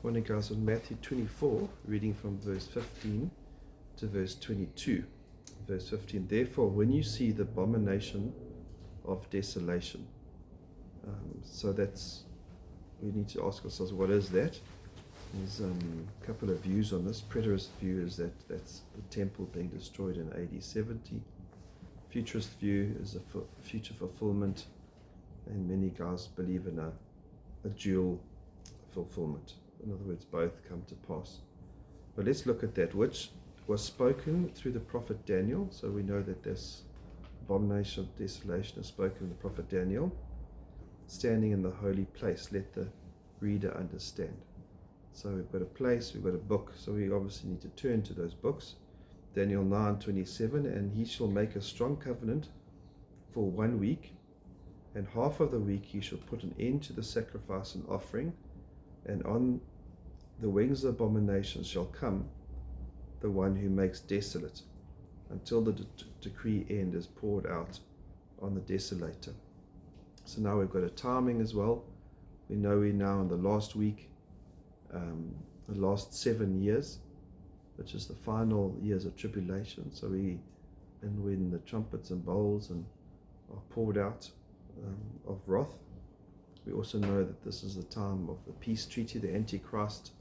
Morning, guys. On Matthew 24, reading from verse 15 to verse 22. Verse 15, therefore, when you see the abomination of desolation. So that's, we need to ask ourselves, what is that? There's a couple of views on this. Preterist view is that that's the temple being destroyed in AD 70. Futurist view is a future fulfillment, and many guys believe in a dual fulfillment. In other words, both come to pass. But let's look at that, which was spoken through the prophet Daniel. So we know that this abomination of desolation is spoken in the prophet Daniel. Standing in the holy place, let the reader understand. So we've got a place, we've got a book, so we obviously need to turn to those books. Daniel 9:27, and he shall make a strong covenant for 1 week, and half of the week he shall put an end to the sacrifice and offering, and on the wings of abomination shall come the one who makes desolate, until the decree end is poured out on the desolator. So now we've got a timing as well. We know we're now in the last week, the last 7 years, which is the final years of tribulation. So when the trumpets and bowls are poured out of wrath. We also know that this is the time of the peace treaty, the Antichrist.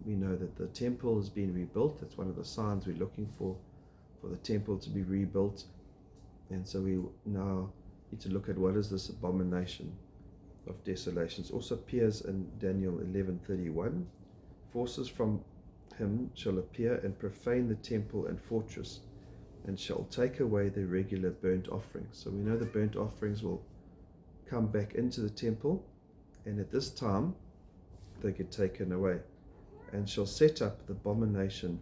We know that the temple has been rebuilt. That's one of the signs we're looking for the temple to be rebuilt. And so we now need to look at what is this abomination of desolation. It also appears in Daniel 11:31. Forces from him shall appear and profane the temple and fortress, and shall take away the regular burnt offerings. So we know the burnt offerings will come back into the temple, and at this time they get taken away, and shall set up the abomination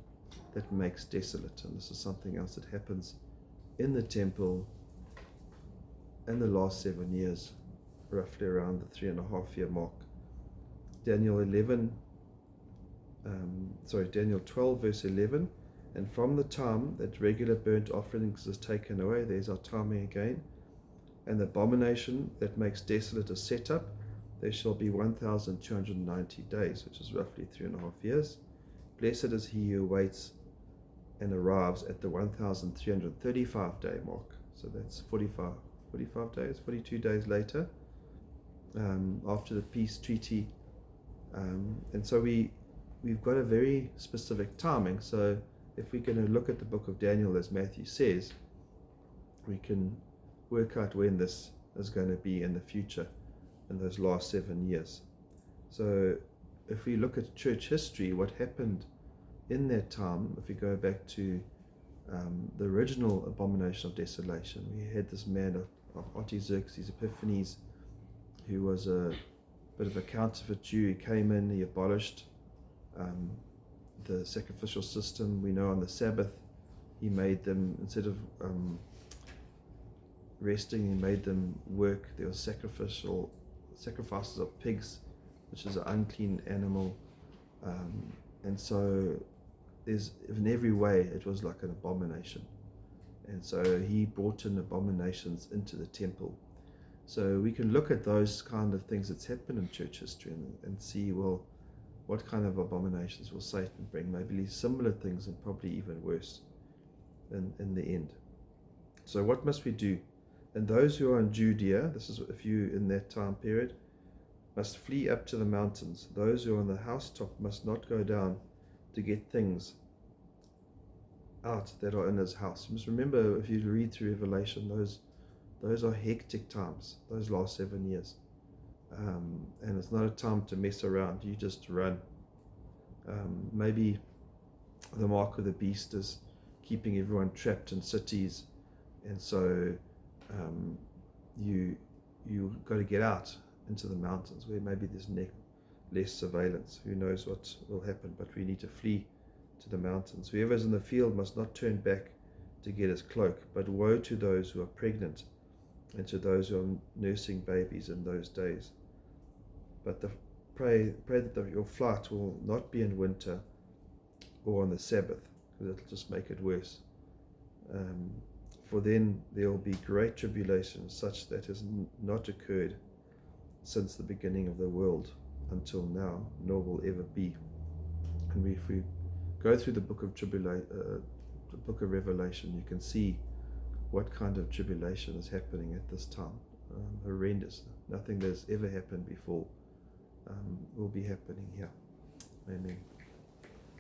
that makes desolate. And this is something else that happens in the temple in the last 7 years, roughly around the 3.5-year mark. Daniel 12 verse 11, and from the time that regular burnt offerings is taken away, there's our timing again, and the abomination that makes desolate is set up, there shall be 1,290 days, which is roughly 3.5 years. Blessed is he who waits and arrives at the 1,335 day mark. So that's 45 days, 42 days later, after the peace treaty. And so we've got a very specific timing. So if we're going to look at the book of Daniel, as Mathew says, we can work out when this is going to be in the future, in those last 7 years. So if we look at church history, what happened in that time, if we go back to the original abomination of desolation, we had this man of Artaxerxes Epiphanes, who was a bit of a counterfeit Jew. He came in, he abolished the sacrificial system. We know on the Sabbath he made them, instead of resting, he made them work. There was sacrifices of pigs, which is an unclean animal, and so there's, in every way, it was like an abomination. And so he brought in abominations into the temple. So we can look at those kind of things that's happened in church history and see, well, what kind of abominations will Satan bring? Maybe similar things, and probably even worse in the end. So what must we do? And those who are in Judea, this is if you in that time period, must flee up to the mountains. Those who are on the housetop must not go down to get things out that are in his house. You must remember, if you read through Revelation, those are hectic times, those last 7 years. And it's not a time to mess around. You just run. Maybe the mark of the beast is keeping everyone trapped in cities, and so you got to get out into the mountains where maybe there's less surveillance. Who knows what will happen, but we need to flee to the mountains. Whoever's in the field must not turn back to get his cloak, but woe to those who are pregnant and to those who are nursing babies in those days. But pray that your flight will not be in winter or on the Sabbath, because it'll just make it worse. For then there will be great tribulation, such that has not occurred since the beginning of the world until now, nor will ever be. And if we go through the book of the book of Revelation, you can see what kind of tribulation is happening at this time. Horrendous. Nothing that's ever happened before will be happening here. Amen.